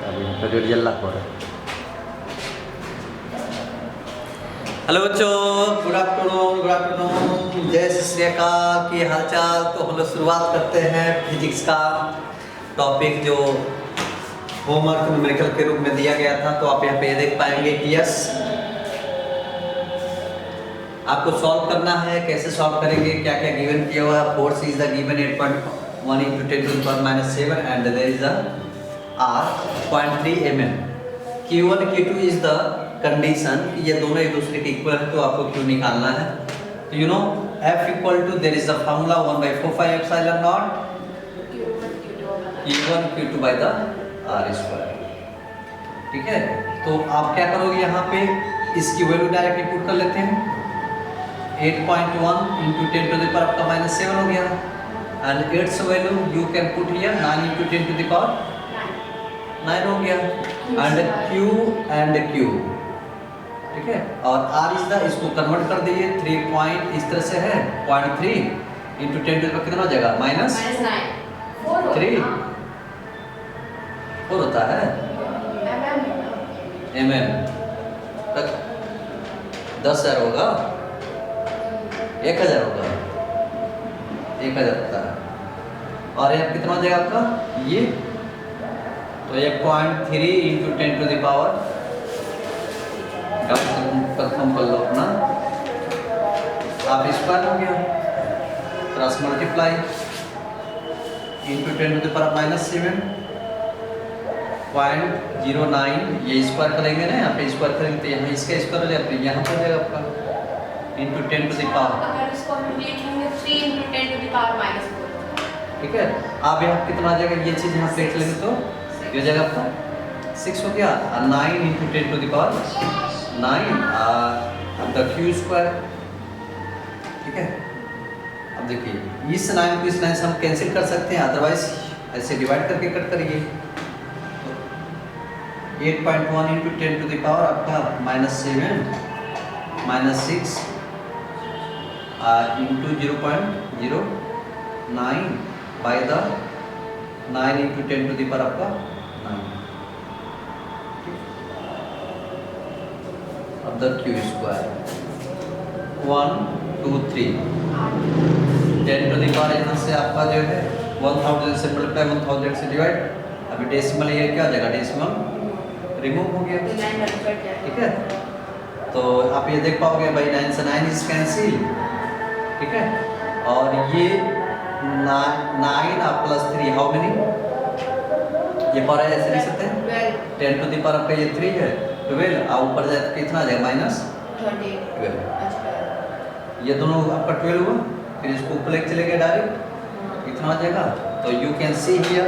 अभी यहाँ पे जल्ला हो रहा है। हेलो बच्चों, गुड आफ्टरनून, जय श्री अकाल। की हालचाल। तो हम लोग शुरुआत करते हैं फिजिक्स का टॉपिक जो होमवर्क न्यूमेरिकल के रूप में दिया गया था। तो आप यहाँ पे देख पाएंगे कि यस आपको सॉल्व करना है। कैसे सॉल्व करेंगे, क्या क्या गिवन किया हुआ है। Force is the given 8.1 into 10 to the power -7 and there is a r 0.3 mm। Q1 Q2 is the condition कि ये दोनों एक दूसरे के इक्वल है, तो आपको Q निकालना है। तो you know F equal to there is the formula 1/4 epsilon not Q1 Q2 by the r square. ठीक है, तो आप क्या करोगे, यहाँ पे इसकी वैल्यू डायरेक्टली पुट कर लेते हैं। 8.1 into 10 to the power आपका -7 हो गया, and it's value you can put here 9 into 10 to the power 9 हो गया, एंड Q, ठीक है। और R इज द, इसको कन्वर्ट कर दीजिए 3 पॉइंट इस तरह से है 0.3 into 10 to the power कितना हो जाएगा -3 4 होता है mm तक 10,000 होगा 1,000 होगा 1,000 होता है। और यह कितना हो जाएगा आपका ये, तो 1.3 into 10 to the power confirm कर लो अपना, आप स्क्वायर हो गया cross multiply into 10 to the power -7 0.09। ये स्क्वायर करेंगे ना, यहाँ पे स्क्वायर करेंगे तो यहाँ इसका स्क्वायर हो जाएगा, यहाँ पर जाएगा आपका into 10 to the power। अगर इसको हम लिखेंगे 3 into 10 to the power -4। ठीक है, आप यहाँ कितना आ जाएगा, ये चीज़ यहाँ पे लिख लेंगे तो ये हो जाएगा आपका 6 हो गया, और 9 into 10 to the power 9 अब द Q स्क्वायर। ठीक है, अब देखिए इस 9 को इस 9 से हम कैंसिल कर सकते हैं, अदरवाइज ऐसे डिवाइड करके कट करिए। 8.1 into 10 to the power आपका -7 -6 into 0.09 by the 9 into 10 to the power आपका 9। अब the Q square 1 2 3 10 to the power यहाँ से आपका जो है 1000 से मल्टीप्लाई 1000 से डिवाइड, अभी डेसिमल ये क्या हो जाएगा, डेसिमल रिमूव हो गया। ठीक है, तो आप ये देख पाओगे भाई 9 से 9 इज कैंसिल। ठीक है, और ये 9 आप +3 हाउ मेनी, ये पावर ऐसे लिख सकते हैं 10 to the power आपका ये 3 है 12, और ऊपर जाए तो कितना आ जाएगा -12। ये दोनों आपका 12 हुआ, फिर इसको ऊपर लेके चले गए डायरेक्ट, कितना आ जाएगा। तो यू कैन सी हियर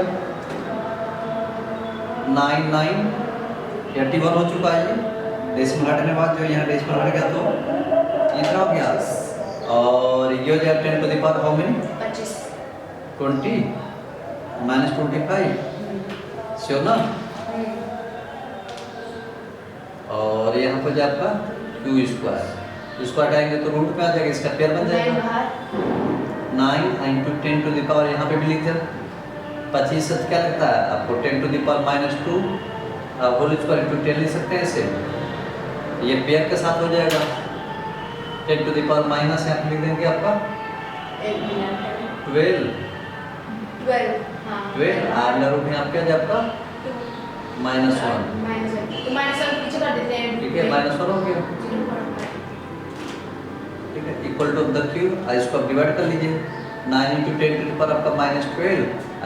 9 9 81 हो चुका है। ये डेसिमल हटने के बाद जो यहाँ डेसिमल हट गया तो इतना हो गया, और ये हो जाएगा 10 to the power how many 20 -25 sure ना। और यहाँ पर जो आपका Q स्क्वायर, इसको हटाएंगे तो रूट में आ जाएगा, इसका पेयर बन जाएगा 9 into 10 to the power, यहाँ पे भी लिख दे 25 से क्या लगता है आपको 10 to the power -2 whole square into 10 लिख सकते हैं ऐसे, ये पेयर के साथ हो जाएगा 10 to the power माइनस यहाँ पे लिख देंगे आपका 12 अंडर रूट में आपका जो आपका -1, पीछे कर देते हैं। ठीक है, -1 हो गया। ठीक है, इक्वल टू द Q, इसको आप डिवाइड कर लीजिए 9 into 10 to the power आपका -12,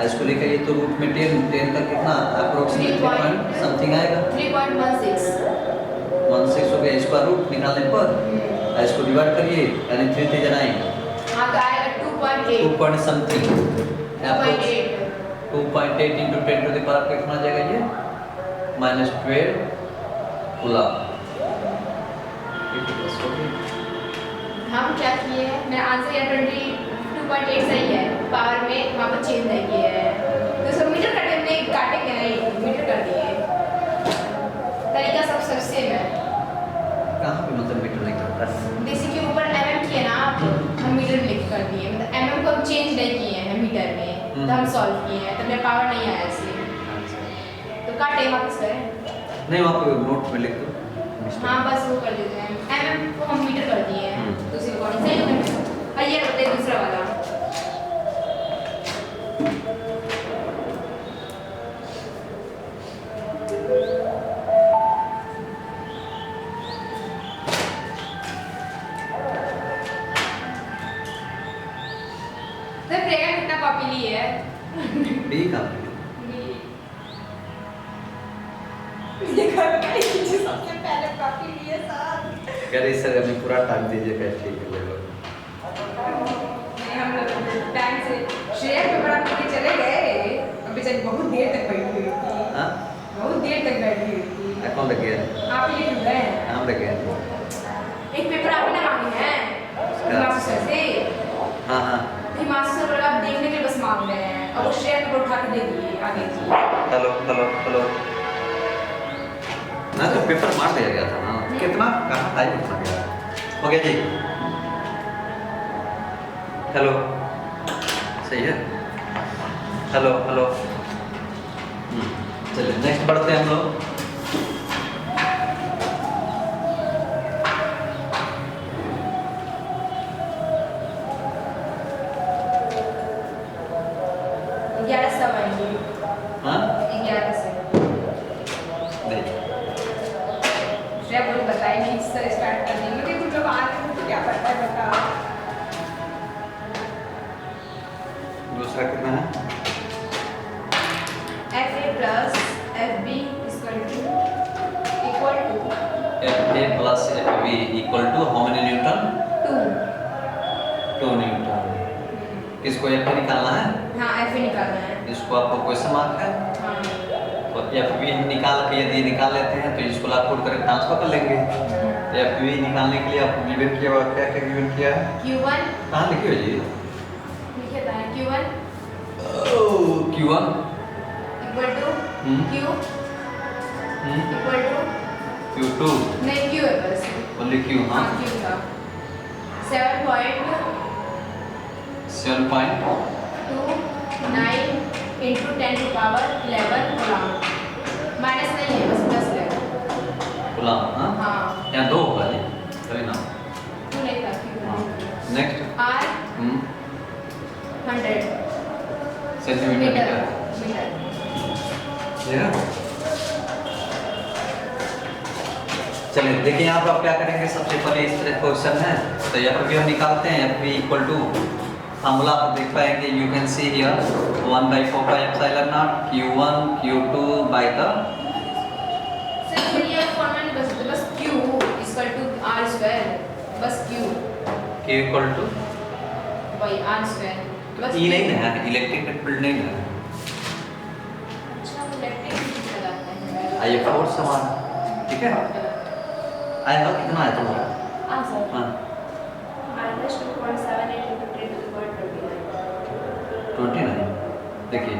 इसको लेकर ये तो रूट में 10 का कितना अप्रोक्सीमेटली पॉइंट समथिंग आएगा 3.16 हो गया। इसका रूट निकालने पर इसको डिवाइड करिए, यानी 3 3 9 हाँ तो आएगा 2 point something 2.8 2.8 into 10 to the power आपका कितना आ जाएगा ये -12 कूलम। हम क्या किए हैं, मेरा आंसर यहाँ 22.8 सही है, पावर में वहाँ पर चेंज नहीं किए हैं, तो सब मीटर काटे हमने काटेंगे नहीं, मीटर कर दिए, तरीका सब सेम है। कहाँ पे मतलब मीटर नहीं करता, जैसे कि ऊपर mm किए ना आप, हम मीटर लिख कर दिए, मतलब mm को हम चेंज नहीं किए हैं मीटर में, तो हम सॉल्व किए हैं, तो मेरा पावर नहीं आया इसलिए। तो काटे वापस करें? नहीं वहाँ पे नोट में लिख दो। हाँ बस वो कर देते हैं। mm को हम मीटर कर दिए हैं दूसरी अकॉर्डिंग सही है। और ये करते हैं दूसरा वाला। तो प्रिया कितना कॉपी ली है? बी का सबसे पहले कॉपी लिए साथ। कह रही सर हमें पूरा टाइम दीजिए फिर ठीक है ले लो। नहीं हम लोग टाइम से श्रेया पेपर आप लेके चले गए। अभी चल बहुत देर तक बैठी हुई थी। हाँ बहुत देर तक बैठी हुई थी। कौन लग गया? आप ये क्यों गए? हम लग गया। एक पेपर आपने मांगे हैं हिमांशु सर से। हाँ हाँ हिमांशु सर बोला आप देखने के लिए बस मांग रहे हैं और वो श्रेया पेपर उठा के दे दिए आगे जी। हेलो हेलो हेलो ना तो पेपर मार दिया गया था ना। कितना कहाँ टाइम उठा गया? हो गया जी। हेलो सही है। हेलो हेलो चलिए नेक्स्ट बढ़ते हैं हम लोग। हाँ नहीं श्रेया बोली बताई नहीं सर स्टार्ट कर देंगे कि तुम लोग आ रहे हो तो क्या पता है बताओ। दूसरा कितना है? FA plus FB equal to FA plus FB equal to how many Newton? 2 Newton. किसको FA निकालना है? हाँ FA निकालना है। इसको आपको क्वेश्चन मार्क है। हाँ तो FB निकाल के यदि निकाल लेते हैं तो इसको आप पुट करके ट्रांसफर कर लेंगे। FB निकालने के लिए आपको गिवन किया हुआ क्या क्या गिवन किया है? Q1 कहाँ लिखे हो जी? लिखे था Q1 Q1 equal to Q equal to Q2 नहीं Q है बस। ओनली Q हाँ 7.29 into 10 to power 11 coulomb. Minus नहीं है बस प्लस है। कूलम हाँ हाँ यहाँ 2 होगा जी सही ना। Q नहीं था Q। Next R 100 centimetre metre. ये चलिए देखिए यहाँ पर आप क्या करेंगे। सबसे पहले इस तरह क्वेश्चन है तो यहाँ पर भी हम निकालते हैं FB इक्वल टू फार्मूला आप देख पाएंगे। You can see here 1/4πε0 Q1 Q2 by the sir फिर ये फॉर्मूला नहीं बस बस Q equal to R square बस Q Q equal to by R square बस E नहीं है इलेक्ट्रिक फील्ड नहीं है। अच्छा इलेक्ट्रिक लगाते हैं। आइए फोर्स समान ठीक है। आएगा कितना है तुम्हारा? हाँ सर हाँ -2.78 into 10 to the power 29। 29 देखिए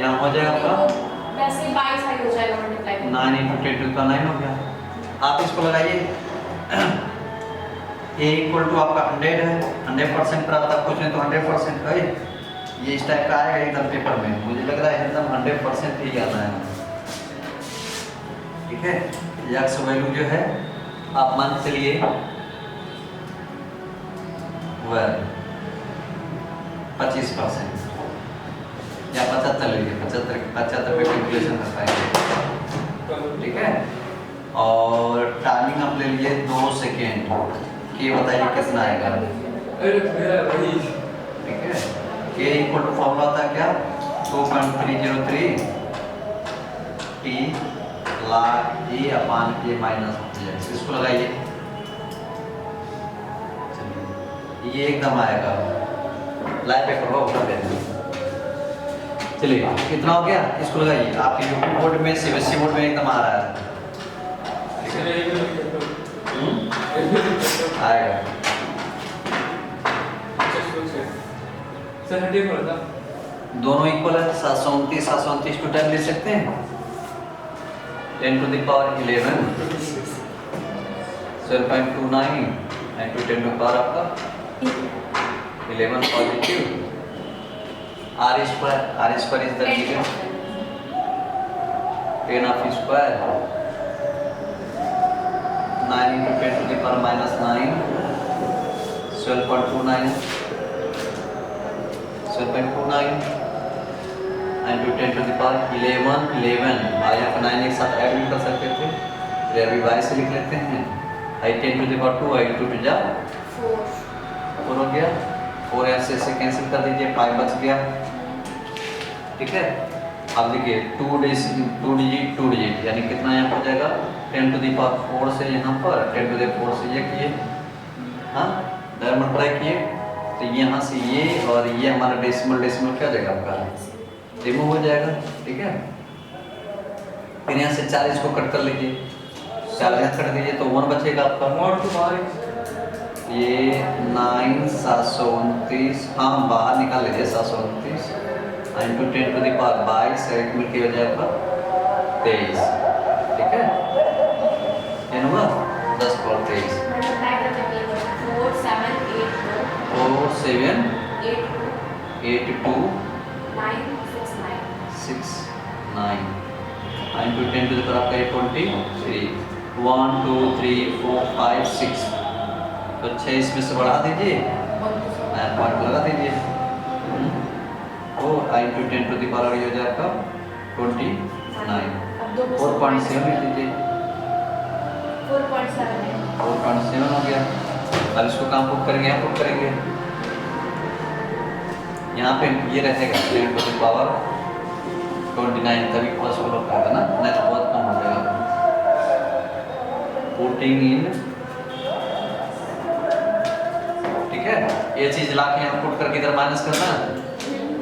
यहाँ हो जाएगा आपका वैसे 22 हाई हो जाएगा मल्टीप्लाई 9 into 10 to the 9 हो गया। आप इसको लगाइए A इक्वल टू आपका 100 है। 100% प्राप्त आप पूछ रहे तो 100% है ये इस टाइप का आएगा एकदम पेपर में। मुझे लग रहा है एकदम 100% ही आना है ठीक है। एक्स वैल्यू जो है आप मान चलिए वह 25% या 75 लीजिए। 75 पे कैलकुलेशन कर पाएंगे ठीक है। और टाइमिंग आप ले लिए 2 सेकेंड के बताइए कितना आएगा ठीक है। के इक्वल टू फॉर्मूला था क्या 2.303 T log A upon K minus इसको लगाइए। ये एकदम आएगा लाइव पे करो कर देना। चलिए कितना हो गया इसको लगाइए। आपके यूपी बोर्ड में सीबीएसई बोर्ड में एकदम आ रहा है आएगा। दोनों इक्वल है 729 729 टू 10 ले सकते हैं 10 to the power 11 7.29 and to 10 to the power आपका 11 positive. R square is the given 10 of square 9 into 10 to the power minus 9 12.29 into 10 to the power 11 यहाँ पर 9 एक साथ ऐड भी कर सकते थे, फिर अभी y से लिख लेते हैं। I 10 to the power 2 I 2 to जा 4 हो गया, 4 ऐसे कैंसिल कर दीजिए, 5 बच गया। ठीक है, अब देखिए 2 डिजिट यानी कितना यहाँ पर जाएगा 10 to the power 4 से यहाँ पर 10 to the 4 से ये किए, हाँ मल्टीप्लाई किए, तो यहाँ से ये और ये हमारा डेसिमल क्या जाएगा आपका रिमूव हो जाएगा। ठीक है, फिर यहाँ से 40 को कट कर लीजिए, 40 यहाँ कट दीजिए तो 1 बचेगा आपका। ये 9 729, हाँ बाहर निकाल लीजिए 729 इंटू 10 to the power 22 एक मिलके हो जाएगा 23। ठीक है, ये हुआ 10 पर 23 4 7 8 2 6 9 into 10 to the power आपका 23 1 2 3 4 5 6, तो 6 इसमें से बढ़ा दीजिए, पॉइंट लगा दीजिए, और into 10 to the power ये हो जाएगा 29 4.7 लिख दीजिए, 4.7 हो गया। अब इसको कहाँ पुट करेंगे, यहाँ पुट करेंगे, यहाँ पे ये रहेगा 10 to the power 29 तभी पॉसिबल हो पाएगा ना, नहीं तो बहुत कम हो जाएगा। पुटिंग इन, ठीक है, ये चीज ला के यहाँ पुट करके इधर माइनस करना,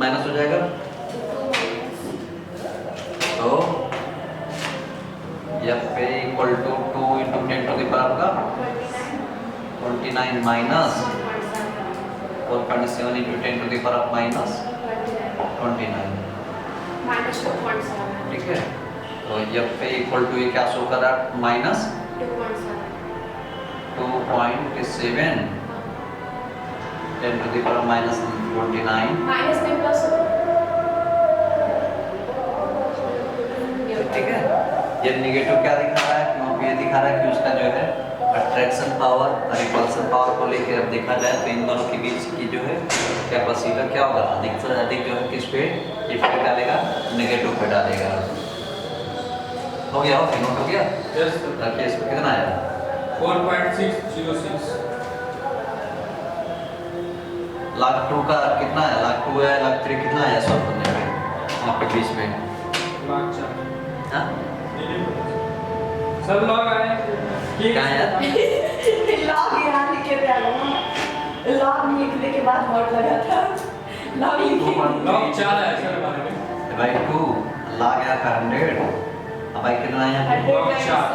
माइनस हो जाएगा, तो यहाँ पे equal to 2 into 10 to the power का 29 minus 4.7 into 10 to the power minus 29, ठीक है, तो यहाँ पे इक्वल टू ये क्या शो कर रहा है minus 2.7 10 to the power minus 29 minus में प्लस, ठीक है। ये नेगेटिव क्या दिखा रहा है, क्योंकि ये दिखा रहा है कि उसका जो है अट्रैक्शन पावर और रिपल्सन पावर को लेकर अब देखा जाए तो इन दोनों के बीच की जो है कैपेसिटर क्या होगा, अधिक से अधिक जो है किस पे इफेक्ट डालेगा, नेगेटिव पे डालेगा। हो गया, हो नोट हो गया, यस रखिए, इस पे कितना आया 4.606 लाख 2 का कितना है, लाख 2 है, लाख 3 कितना आया सॉल्व करने में वहाँ पे बीच में, हाँ सब लॉग आए क्या है यार, लॉग यहाँ लिखे थे, लॉग लिखने के बाद हॉट लगा था, लॉग लिखे लॉग 4 है सर हमारे में भाई 2 लाख आया 100, अब भाई कितना आया लॉग 4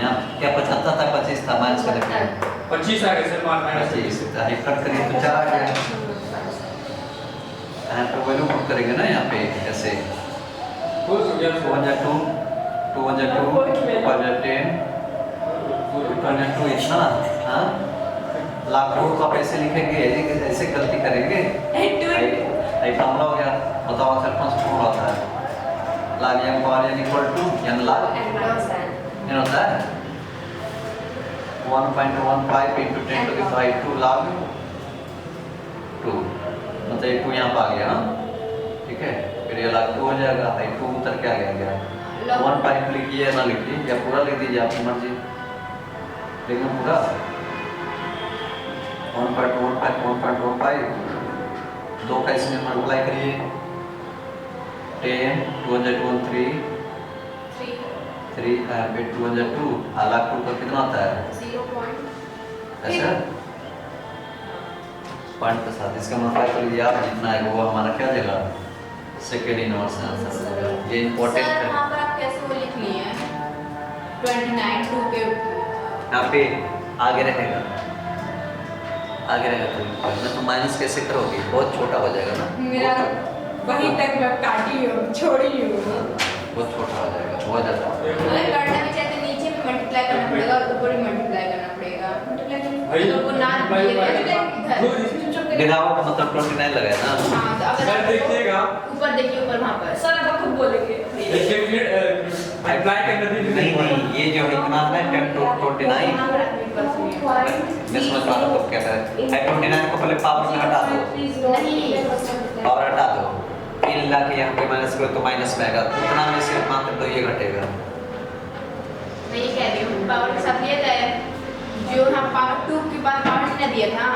यहाँ क्या 75 था, 25 था, माइनस कर देते हैं 25 आ गए सर माइनस 25, कट करिए तो 4 आ गया। यहाँ पे वैल्यू पुट करेंगे ना, यहाँ पे ऐसे 2 2 1 2 2 1 2 2 1 10 2 इतना, हाँ लाख करोड़ को आप ऐसे लिखेंगे, ऐसे गलती करेंगे, आई फॉर्मूला हो गया, बताओ आंसर कौन सा फॉर्मूला होता है, log M power N equal to N log नहीं होता है 1.15 into 10 to the 5 2 लाख 2, मतलब ये 2 यहाँ पे आ गया, हाँ ठीक है, फिर ये लाख 2 हो जाएगा, आई 2 उतर के आ गया 1.5 लिखिए ना लिखिए या पूरा लिख दीजिए आपकी मर्जी, लेकिन पूरा 1.15 2 का इसमें मल्टीप्लाई करिए 10 2 1 3 3 पे 2 1 2 लाख 2 का कितना आता है 0. ऐसा पॉइंट के साथ इसका मल्टीप्लाई कर लीजिए आप, जितना है वो हमारा क्या जाएगा सेकेंड इनवर्स आंसर हो जाएगा। ये इंपॉर्टेंट है, यहाँ पर आप कैसे वो लिख लिए हैं 29 2 के यहाँ पे आगे रहेगा तो माइनस कैसे करोगे, बहुत छोटा हो जाएगा ना, मेरा वहीं तक मैं काटी हूँ, छोड़ी हूँ, बहुत छोटा हो जाएगा, बहुत ज़्यादा। अगर करना भी चाहते नीचे भी मल्टीप्लाई करना पड़ेगा और ऊपर भी मल्टीप्लाई करना पड़ेगा, भाई, तो वो ना विदाउट मतलब 29 लगाया ना, हाँ तो सर अगर देखिएगा ऊपर देखिए, ऊपर वहाँ पर सर अब खुद बोलेंगे देखिए जो इतना है 10 to 29 मैं समझ पा रहा हूँ क्या है 29 को पहले पावर में हटा दो पावर हटा दो फिर ला के यहाँ पे माइनस करो तो माइनस में आएगा उतना में से मात्र तो ये घटेगा मैं ये कह रही हूँ पावर के साथ दिया जाए जो हम पावर 2 के बाद पावर ने दिया था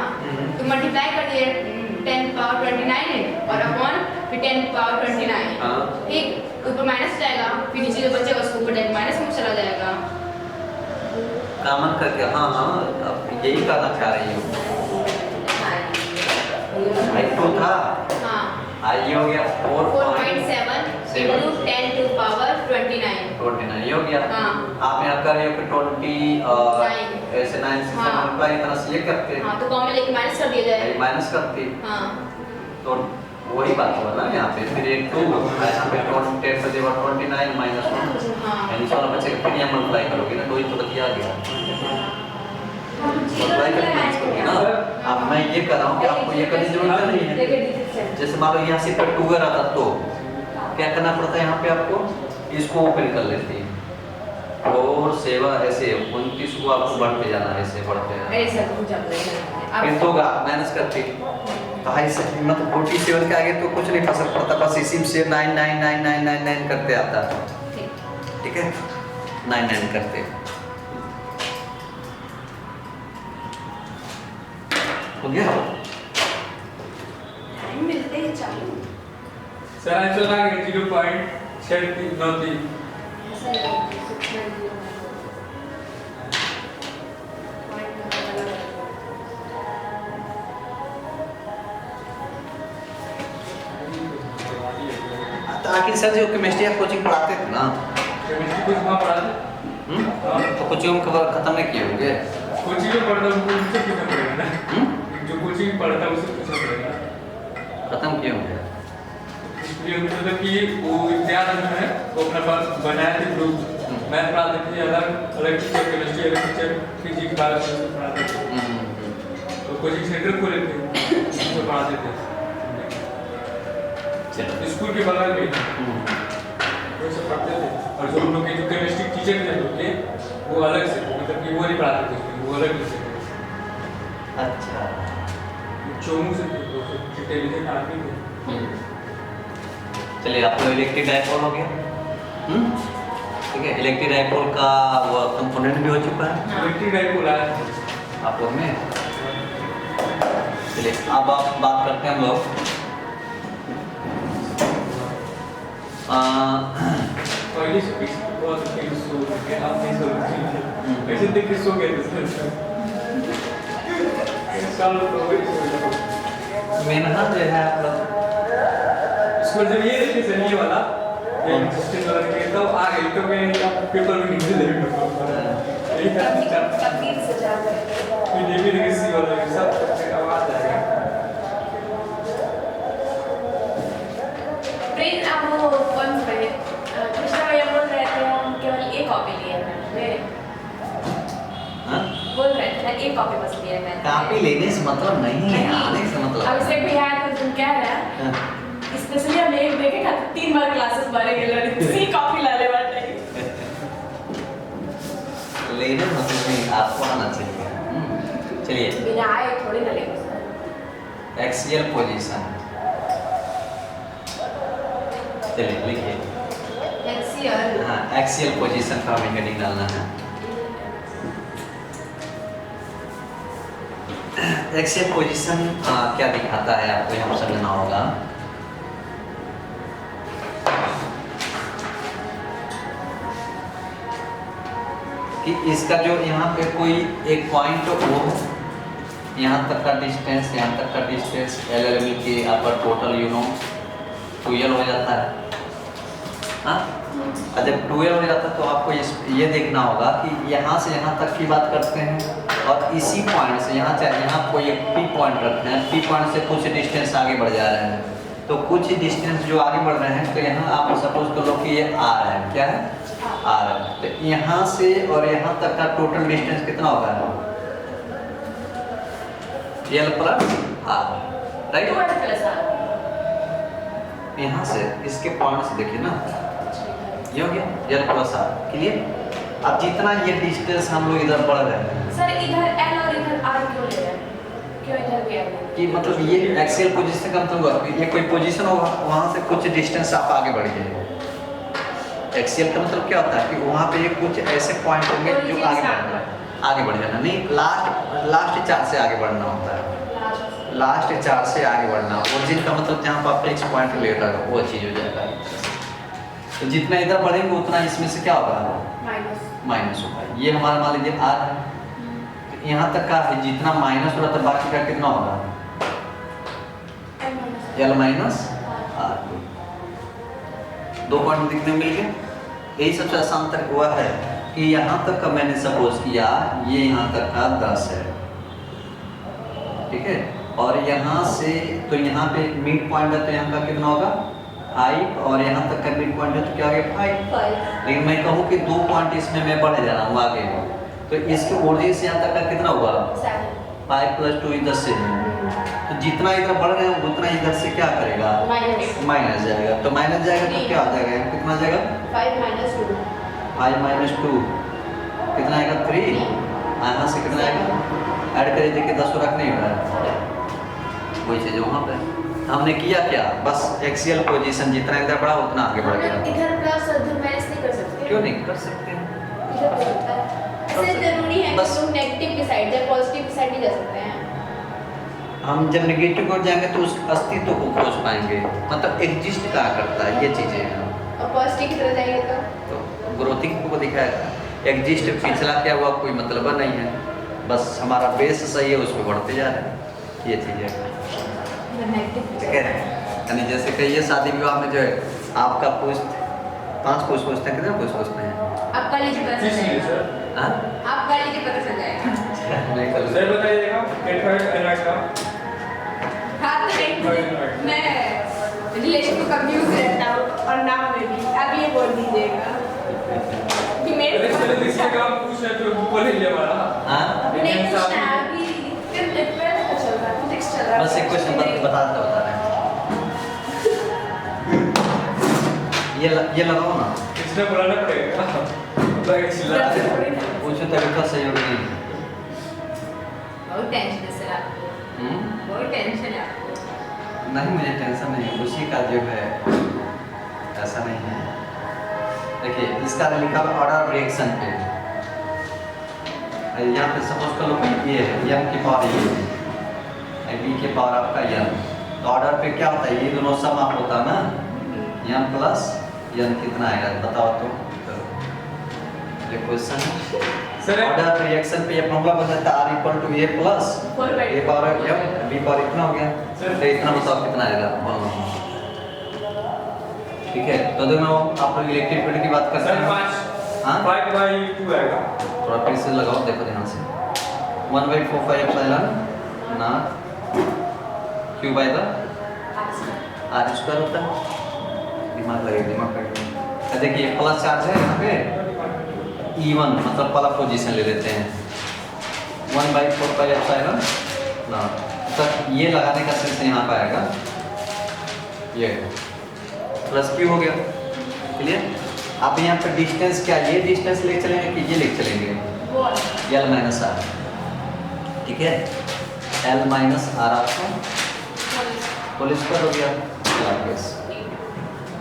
तो मल्टीप्लाई कर दिए 10 पावर 29 और अपॉन फिर 10 पावर 29 हाँ। ठीक ऊपर माइनस जाएगा फिर नीचे जो बचेगा उसको ऊपर माइनस में चला जाएगा कॉमन करके हाँ हाँ अब यही करना चाह रही हूँ आई 2 था हाँ आई हो गया 4.7 into 10 to power 29 ये हो गया हाँ। आप यहाँ कर रहे हो कि 20 और Nine। ऐसे 9 से हाँ। मल्टीप्लाई इतना से ये करते हाँ तो कॉमन लेके माइनस कर दिया जाए माइनस करती हाँ तो वही बात हुआ ना यहाँ पे फिर एक 2 यहाँ पे 10 to the power 29 माइनस 1 हाँ यानी सोलह बचेगा फिर यहाँ मल्टीप्लाई करोगे ना 2 ही तो बतिया गया मल्टीप्लाई करके माइनस करोगे ना अब मैं ये कर रहा हूँ कि आपको ये करने की जरूरत नहीं है जैसे मान लो यहाँ से पर 2 आता तो क्या करना पड़ता है यहाँ पे आपको इसको ओपन कर लेते हैं और सेवा ऐसे 29 को आपको बढ़ते जाना है ऐसे बढ़ते जाना ऐसा कुछ चल रहा फिर है तो माइनस करते तो हाई से मतलब 47 के आगे तो कुछ नहीं फर्क पड़ता बस इसी से 9999999 करते आता है ठीक है 99 करते हो गया मिलते हैं चालू सर आंसर आ गया 0.6393 आखिर सर जो केमिस्ट्री आप कोचिंग पढ़ाते थे ना केमिस्ट्री कुछ वहाँ पढ़ा था तो कोचिंग में कवर खत्म नहीं किए होंगे कोचिंग में पढ़ता हूँ उनसे पूछना पड़ेगा ना जो कोचिंग में पढ़ता है उससे पूछना पड़ेगा खत्म किए होंगे इसलिए मतलब कि वो इम्तिहान में है वो अपना पास बनाए थे ग्रुप मैथ पढ़ाते थे अलग अलग टीचर केमिस्ट्री अलग टीचर फिजिक्स बायोलॉजी पढ़ाते थे तो कोचिंग सेंटर खोले थे उसमें पढ़ाते थे स्कूल के बगल में वो सब पढ़ते थे और जो लोग के जो केमिस्ट्री टीचर थे लोग के वो अलग से मतलब कि वो नहीं पढ़ाते थे वो अलग से अच्छा चोमू से टेलीविजन आदमी थे चलिए आपको इलेक्ट्रिक डाइपोल हो गया ठीक है इलेक्ट्रिक डाइपोल का वो कंपोनेंट भी हो चुका है इलेक्ट्रिक डाइपोल आया आपको में चलिए अब आप बात करते हैं हम लोग पहले से बहुत फिर सो के आप नहीं सो ऐसे देख के सो गए थे साल तो वही सो मेहनत जो है आप लोग इसको जब ये देखिए सर ये वाला ये सिस्टम वाला के तब आ गई तो मैं पेपर में निकल ले यही था तकदीर से जा रहे फिर ये भी देखिए सी वाला सब आवाज आएगा प्लीज आप वो कौन से कृष्णा भैया बोल रहे थे हम केवल एक कॉपी लिए हैं बोल रहे थे ना एक कॉपी बस लिए हैं कॉपी लेने से मतलब नहीं है आने से मतलब अब से भैया तो तुम कह रहे हैं स्पेशली हम एक देखेगा 3 बार क्लासेस बारे के लड़के सी कॉपी ला ले बाटे लेने मतलब नहीं आपको आना चाहिए चलिए बिना आए थोड़ी ना लेंगे एक्सियल पोजीशन चलिए लिखिए एक्सियल हाँ एक्सियल पोजीशन का हमें हेडिंग डालना है एक्सियल पोजीशन क्या दिखाता है आपको यहाँ समझना होगा कि इसका जो यहाँ पे कोई एक पॉइंट वो यहाँ तक का डिस्टेंस यहाँ तक का डिस्टेंस एल एल मिल के आपका टोटल 12 हो जाता है हाँ और जब 12 हो जाता है तो आपको ये देखना होगा कि यहाँ से यहाँ तक की बात करते हैं और इसी पॉइंट से यहाँ चाहे यहाँ कोई एक पी पॉइंट रखना है पी पॉइंट से कुछ डिस्टेंस आगे बढ़ जा रहे हैं तो कुछ डिस्टेंस जो आगे बढ़ रहे हैं तो यहाँ आप सपोज कर लो कि ये आ रहा है क्या है आ रहा है तो यहाँ से और यहाँ तक का टोटल डिस्टेंस कितना होगा एल प्लस आर राइट यहाँ से इसके पॉइंट से देखिए ना ये हो गया एल प्लस आर क्लियर अब जितना ये डिस्टेंस हम लोग इधर बढ़ रहे हैं सर इधर एल और इधर आर क्यों ले रहे हैं? क्यों इधर भी एल? कि मतलब ये एक्सियल पोजीशन का मतलब ये कोई पोजीशन होगा, वहाँ से कुछ डिस्टेंस आप आगे बढ़ गए। एक्सियल का मतलब क्या होता है कि वहाँ पे कुछ ऐसे पॉइंट होंगे जो आगे बढ़ जाना, नहीं लास्ट 4 से आगे बढ़ना होता है। लास्ट 4 से आगे बढ़ना, ओरिजिन का मतलब जहाँ पर फिक्स पॉइंट ले रहा है वो चीज़ हो जाएगा। तो जितना इधर बढ़ेंगे उतना इसमें से क्या होगा, माइनस होगा। ये हमारा मान लीजिए आर है, यहाँ तक का है, जितना माइनस हो रहा था बाकी का कितना होगा, एल माइनस आर। 2 पॉइंट दिखने मिल गए। यही सबसे आसान तक हुआ है कि यहाँ तक का मैंने सपोज किया ये यहाँ तक का 10 है, ठीक है, और यहाँ से तो यहाँ पे मिड पॉइंट है तो यहाँ का कितना होगा 5, और यहाँ तक का मिड पॉइंट है तो क्या हो गया 5। लेकिन मैं कहूँ कि 2 पॉइंट इसमें मैं बढ़ जा रहा हूँ आगे, तो इसके ओरिजिन से यहाँ तक का कितना हुआ 5 + 2 इधर से। तो जितना इधर बढ़ रहे हैं उतना इधर से क्या करेगा, माइनस जाएगा। तो माइनस जाएगा तो क्या हो जाएगा, कितना जाएगा 5 - 2 कितना आएगा 3। यहाँ से कितना आएगा, ऐड करिए, देखिए 10 रख नहीं हो रहा है, वही चीज़ वहाँ पे हमने किया क्या, बस एक्सियल पोजीशन जितना इधर बढ़ा उतना आगे बढ़ गया। इधर प्लस उधर माइनस नहीं कर सकते? क्यों नहीं कर सकते हैं, इधर हो सकता है। ऐसे जरूरी है बस कि तुम नेगेटिव की साइड या पॉजिटिव की साइड नहीं जा सकते हैं। हम जब नेगेटिव को जाएंगे तो उस अस्तित्व को खोज पाएंगे, मतलब एग्जिस्ट कहाँ करता है, ये चीज़ें हैं। और पॉजिटिव की तरफ जाएंगे तो ग्रोथिंग को दिखाएगा, एग्जिस्ट पिछला क्या हुआ कोई मतलब नहीं है, बस हमारा बेस सही है उस पर बढ़ते जा रहे हैं, ये चीज़ें है। ठीक है, यानी जैसे कहिए शादी विवाह में जो है आपका पुष्प 5 पुष्प पूछते हैं, कितने पुष्प पूछते हैं आप कर लीजिए पता चल जाएगा। हाँ आप कर लीजिए पता चल जाएगा। नहीं कर सर बताइएगा एंड्रॉइड का। हाँ तो मैं रिलेशन को कंफ्यूज रहता हूँ और नाम में भी, अब ये बोल दीजिएगा कि मेरे अरे सर लिखिएगा, आप पूछ रहे थे बोल ही लिया वाला। हाँ नहीं पूछना अभी, फिर पेपर चल रहा है, फिजिक्स चल रहा है। बस एक क्वेश्चन बता रहे हैं, ये लगाओ ना, इसमें बोलाना पड़ेगा। पूछो तरीका सही होगा नहीं। बहुत टेंशन है सर आपको, बहुत टेंशन है आपको। नहीं मुझे टेंशन नहीं है, उसी का जो है ऐसा नहीं है। देखिए इसका लिखा हुआ ऑर्डर रिएक्शन पे, यहाँ पे सपोज कर लो ये है m की पावर ये है, b के पावर आपका n, तो ऑर्डर पे क्या होता है, ये दोनों सम आप होता है ना, m + n कितना आएगा बताओ तो। ये क्वेश्चन सर ऑर्डर रिएक्शन पे ये फॉर्मूला बताता है r = a + a power m, b power इतना हो गया, तो इतना बताओ कितना आएगा। ठीक है, तो देखो आप लोग इलेक्ट्रिक फील्ड की बात करते सर हैं। 5 हाँ 5/2 आएगा। थोड़ा फिर से लगाओ, देखो ध्यान से 1/4πε0 q/r² होता है। दिमाग लगे, दिमाग लगे। देखिए प्लस चार्ज है यहाँ पे E1 मतलब पहला पोजीशन ले लेते हैं 1/4πε0 तक, ये लगाने का सेंस यहाँ पे आएगा, ये प्लस क्यू हो गया। क्लियर, आप यहाँ पर डिस्टेंस क्या ये डिस्टेंस ले चलेंगे कि ये ले चलेंगे, L - R। ठीक है, L - R आपका होल स्क्वायर हो गया।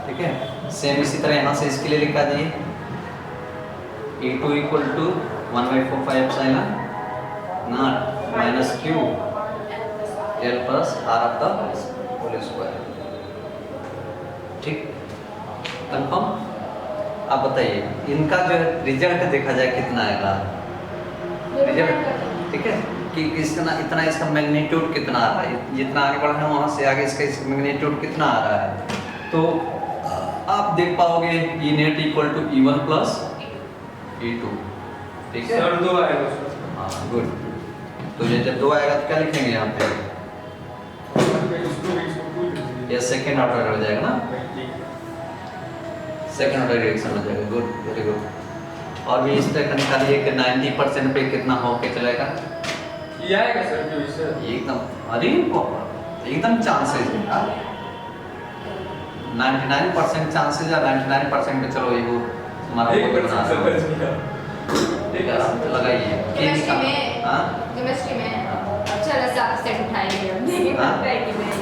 ठीक है, सेम इसी तरह यहाँ से इसके लिए लिखा दिए E2 = 1/4πε0 - q L + R आपका होल स्क्वायर। ठीक, कंफर्म। आप बताइए इनका जो रिजल्ट देखा जाए कितना आएगा रिजल्ट, ठीक है, कि कितना इतना इसका मैग्नीट्यूड कितना आ रहा है, जितना आगे बढ़ रहे हैं वहाँ से आगे इसका मैग्नीट्यूड कितना आ रहा है, तो आप देख पाओगे E net = E1 + E2। ठीक है सर 2 आएगा। हाँ गुड। तो ये जब 2 आएगा तो क्या लिखेंगे यहाँ पे, ये सेकेंड ऑर्डर हो जाएगा ना, सेकेंड ऑर्डर रिएक्शन हो जाएगा। Good, very good. और भी इस तरह का निकालिए कि 90% पे कितना हो के चलेगा, ये आएगा सर जो इससे एकदम अरे एकदम चांसेस है 99% चांसेस या 99% पे, चलो ये वो हमारा वो बना रहा है। ठीक है। लगाइए केमिस्ट्री में हाँ केमिस्ट्री में हाँ। चलो 7 सेट उठाएंगे हम देखेंगे हाँ? मिलता है कि नहीं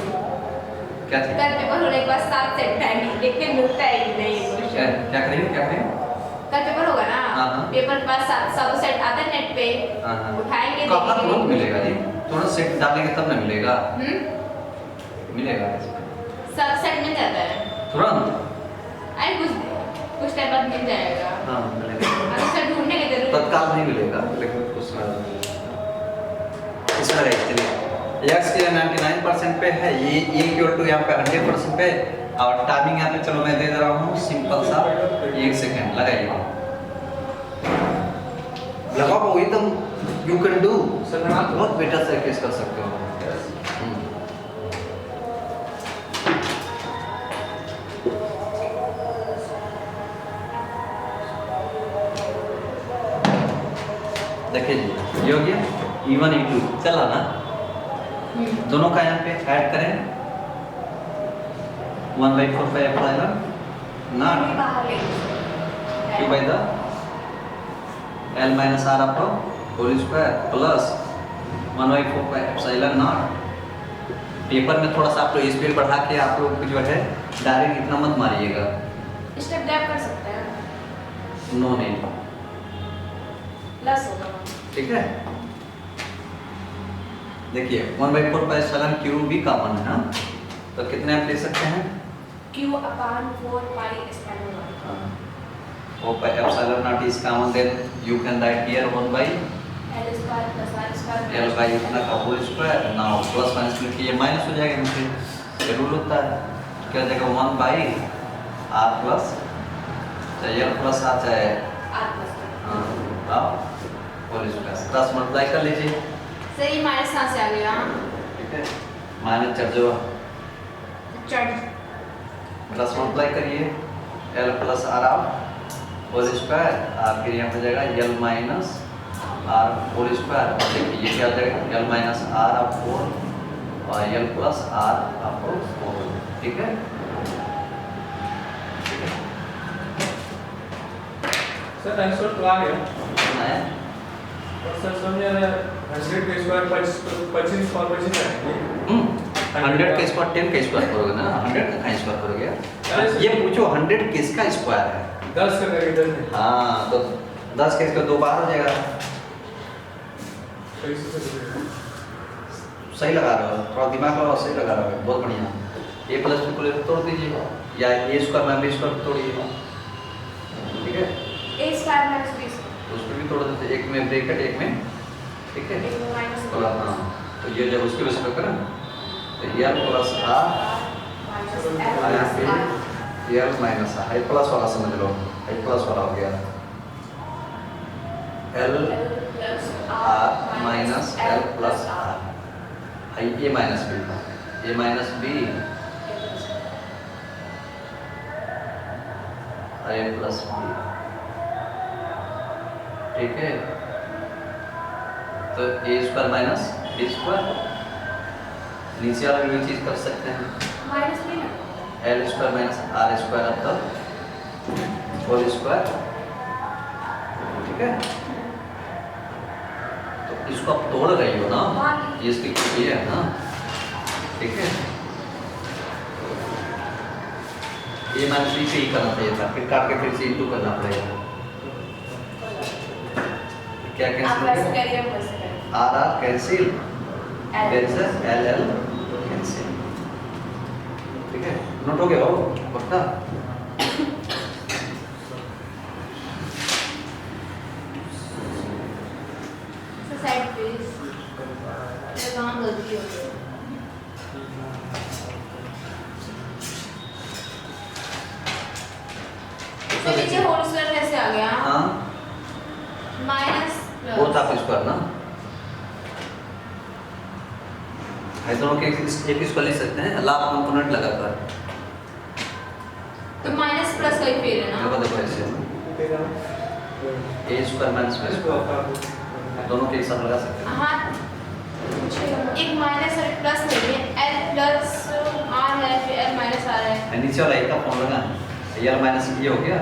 क्या थी कल पेपर होने के बाद 7 सेट उठाएंगे देखते हैं मिलता है कि नहीं क्या क्वेश्चन क्या करेंगे क्या करेंगे कल पेपर होगा ना हाँ, हाँ। पेपर के बाद 7 सेट आता है नेट पे हाँ, हाँ। उठाएंगे कहाँ देखेंगे तुरंत मिलेगा जी थोड़ा सेट डालेंगे तब ना मिलेगा मिलेगा 7 सेट मिल जाता है तुरंत अरे कुछ टाइम बाद मिल जाएगा हाँ मिलेगा अब सर ढूंढने की जरूरत तत्काल नहीं मिलेगा लेकिन कुछ इसमें रहे चलिए x के 99% पे है ये इक्वल टू यहाँ पे 100% पे और टाइमिंग यहाँ पे चलो मैं दे दे रहा हूँ सिंपल सा 1 सेकेंड लगाइए लगाओ वो एकदम यू कैन डू सर लगा दो। बहुत बेटर से केस कर सकते हो देखिए जी ये हो गया E1 E2 चला ना दोनों का यहाँ पे ऐड करें 1/4 पाई एप्सिलॉन नॉट बाहर ले q by the L minus R upon whole square plus 1/4 pi epsilon not paper में थोड़ा सा आप लोग स्पीड बढ़ा के आप लोग जो है डायरेक्ट इतना मत मारिएगा स्टेप गैप कर सकते हैं नो नहीं प्लस होगा ठीक है देखिए 1/4 पाई एप्सिलॉन q भी कॉमन है ना तो कितने आप ले सकते हैं q upon 4 pi epsilon naught 4 pi epsilon naught is common then you can write here 1 by L square plus R square L by इतना का whole square now plus minus क्योंकि ये माइनस हो जाएगा मुझे ये रूल होता है क्या हो जाएगा 1 by R प्लस चाहे L प्लस R चाहे R plus हाँ आप होल स्क्वायर प्लस मल्टीप्लाई कर लीजिए सही माइनस कहाँ से आ गया ठीक है माइनस चढ़ जाओ चढ़ प्लस मल्टीप्लाई करिए L प्लस R आप होल स्क्वायर और फिर यहाँ पे जाएगा L minus R whole square देखिए ये क्या हो जाएगा L माइनस R आप 4 और L प्लस R आप 4 ठीक है सर आंसर तो आ गया सुना है और सर समझ रहे 100 के स्क्वायर 25 और 25 है 100 का स्क्वायर 10 का स्क्वायर करोगे ना 100 का कहाँ स्क्वायर करोगे ये पूछो 100 किसका स्क्वायर है 10 का करके 10 है हाँ तो 10 का इसका 2 बार हो जाएगा सही लगा रहे हो थोड़ा दिमाग लगाओ सही लगा रहे हो बहुत बढ़िया a प्लस b को तोड़ दीजिए या a स्क्वायर में b स्क्वायर तोड़िए ठीक है A square minus B उसको भी तोड़ देते एक में ब्रैकेट एक में ठीक है minus थोड़ा हाँ तो ये जब उसके वजह से करें तो l प्लस r आया फिर l minus r high plus वाला समझ लो हाई प्लस वाला हो गया l r minus l plus r high a minus b था a minus b a plus b ठीक है तो a square minus b square नीचे वाला भी चीज कर सकते हैं minus B ना l square minus r square अब तक होल स्क्वायर ठीक है तो इसको आप तोड़ रही हो ना ये इसकी कुछ है ना ठीक है ये माइनस b से ही करना चाहिए था फिर काट के फिर से इंटू करना पड़ेगा क्या आप कैंसिल वैसे करिए हम वैसे करें R R cancel L there is L L cancel ठीक है नोट हो गया हो पक्का साइड प्लीज ये कहाँ गलती हो गई तो नीचे होल स्क्वायर कैसे आ गया हाँ माइनस वो था स्क्वायर ना है दोनों के एक स्क्वायर ले सकते हैं लाभ कंपोनेंट लगाकर तो माइनस प्लस का ही फेर है ना देखो ऐसे a square minus b square दोनों के एक साथ लगा सकते हैं हाँ एक माइनस और एक प्लस है l प्लस r है फिर l माइनस r है नीचे वाला एक का फॉर्म लगा l माइनस ये हो गया